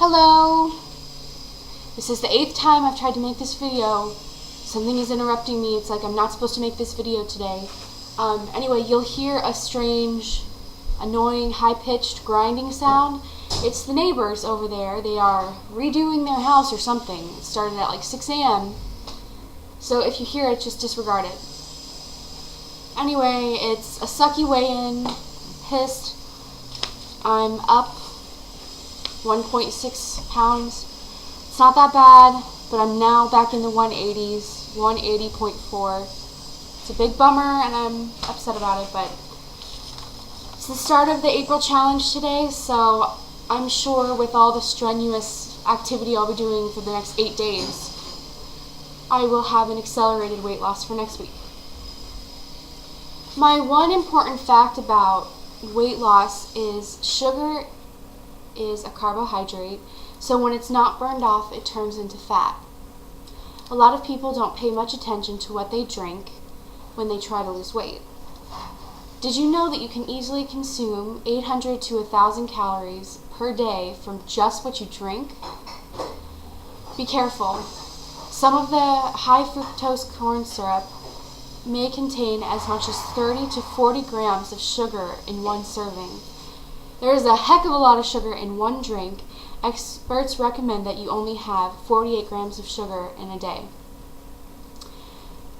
Hello! This is the 8th time I've tried to make this video. Something is interrupting me. It's like I'm not supposed to make this video today. Anyway, you'll hear a strange, annoying, high-pitched grinding sound. It's the neighbors over there. They are redoing their house or something. It started at like 6 a.m. So if you hear it, just disregard it. Anyway, it's a sucky weigh-in. Pissed. I'm up 1.6 pounds. It's not that bad, but I'm now back in the 180s, 180.4. It's a big bummer, and I'm upset about it, but it's the start of the April challenge today, so I'm sure with all the strenuous activity I'll be doing for the next 8 days, I will have an accelerated weight loss for next week. My one important fact about weight loss is sugar is a carbohydrate, so when it's not burned off, it turns into fat. A lot of people don't pay much attention to what they drink when they try to lose weight. Did you know that you can easily consume 800 to 1,000 calories per day from just what you drink? Be careful. Some of the high fructose corn syrup may contain as much as 30 to 40 grams of sugar in one serving. There is a heck of a lot of sugar in one drink. Experts recommend that you only have 48 grams of sugar in a day.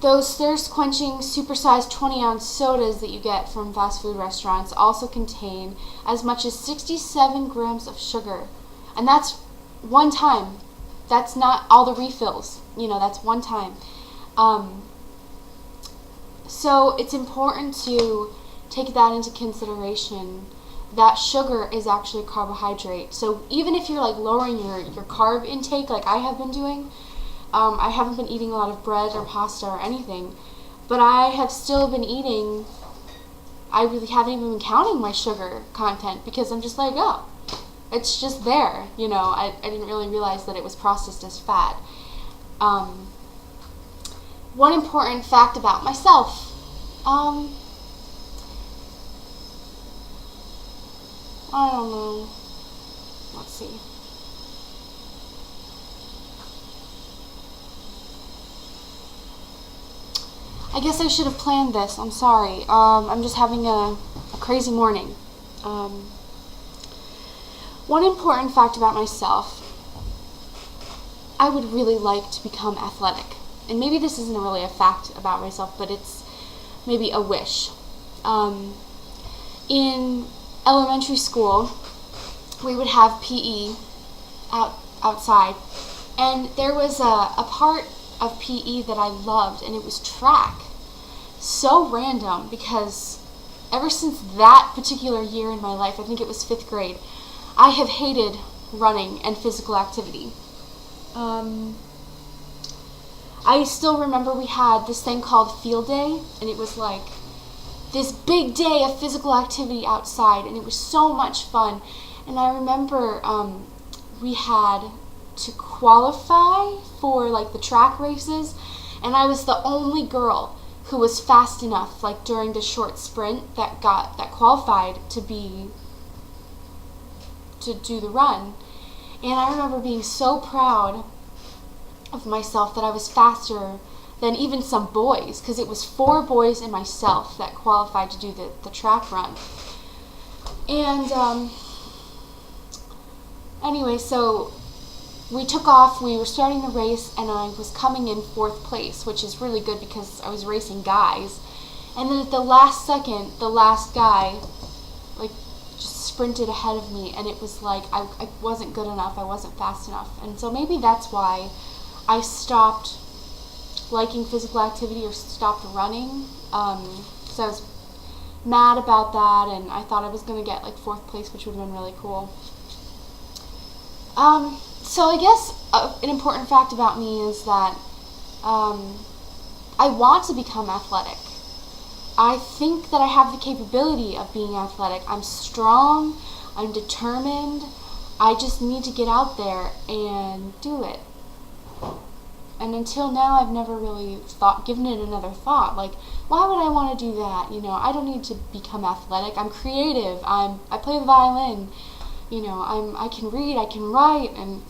Those thirst-quenching, supersized 20-ounce sodas that you get from fast food restaurants also contain as much as 67 grams of sugar. And that's one time. That's not all the refills. That's one time. So it's important to take that into consideration. That sugar is actually a carbohydrate. So even if you're lowering your carb intake like I have been doing, I haven't been eating a lot of bread or pasta or anything, but I have still been eating. I really haven't even been counting my sugar content because I'm just like, oh, it's just there. I didn't really realize that it was processed as fat. One important fact about myself. I don't know. Let's see. I guess I should have planned this. I'm sorry. I'm just having a crazy morning. One important fact about myself. I would really like to become athletic. And maybe this isn't really a fact about myself, but it's maybe a wish. In elementary school, we would have PE outside, and there was a part of PE that I loved, and it was track. So random, because ever since that particular year in my life, I think it was 5th grade, I have hated running and physical activity. I still remember we had this thing called field day, and it was like this big day of physical activity outside, and it was so much fun. And I remember we had to qualify for the track races, and I was the only girl who was fast enough during the short sprint that qualified to do the run. And I remember being so proud of myself that I was faster than even some boys, because it was 4 boys and myself that qualified to do the track run. And anyway, so we took off, we were starting the race, and I was coming in 4th place, which is really good because I was racing guys. And then at the last second, the last guy just sprinted ahead of me, and it was like I wasn't good enough, I wasn't fast enough. And so maybe that's why I stopped liking physical activity or stopped running. So I was mad about that, and I thought I was going to get 4th place, which would have been really cool. So I guess an important fact about me is that I want to become athletic. I think that I have the capability of being athletic. I'm strong, I'm determined, I just need to get out there and do it. And until now, I've never really given it another thought. Why would I want to do that? I don't need to become athletic. I'm creative. I play the violin. you know, I can read, I can write, and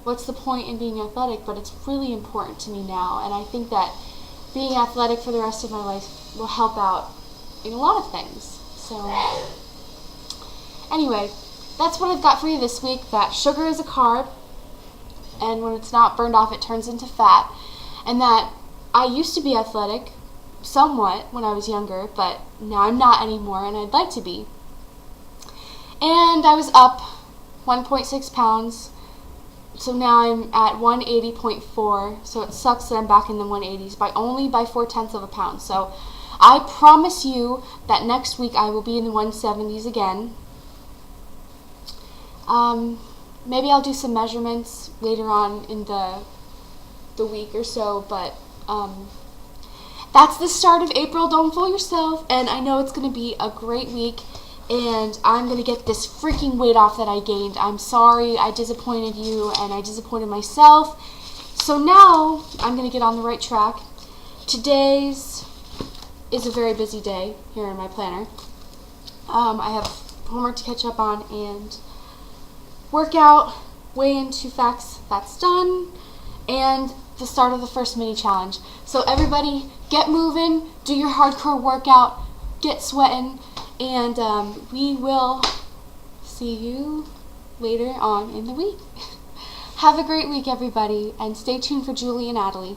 what's the point in being athletic? But it's really important to me now, and I think that being athletic for the rest of my life will help out in a lot of things. So anyway, that's what I've got for you this week, that sugar is a carb, and when it's not burned off, it turns into fat, and that I used to be athletic somewhat when I was younger, but now I'm not anymore, and I'd like to be. And I was up 1.6 pounds, so now I'm at 180.4, so it sucks that I'm back in the 180s only by 0.4 of a pound. So I promise you that next week I will be in the 170s again. Maybe I'll do some measurements later on in the week or so, but that's the start of April. Don't fool yourself, and I know it's going to be a great week, and I'm going to get this freaking weight off that I gained. I'm sorry I disappointed you, and I disappointed myself. So now I'm going to get on the right track. Today's is a very busy day here in my planner. I have homework to catch up on, and workout, weigh in 2 facts, that's done, and the start of the first mini challenge. So everybody, get moving, do your hardcore workout, get sweating, and we will see you later on in the week. Have a great week, everybody, and stay tuned for Julie and Natalie.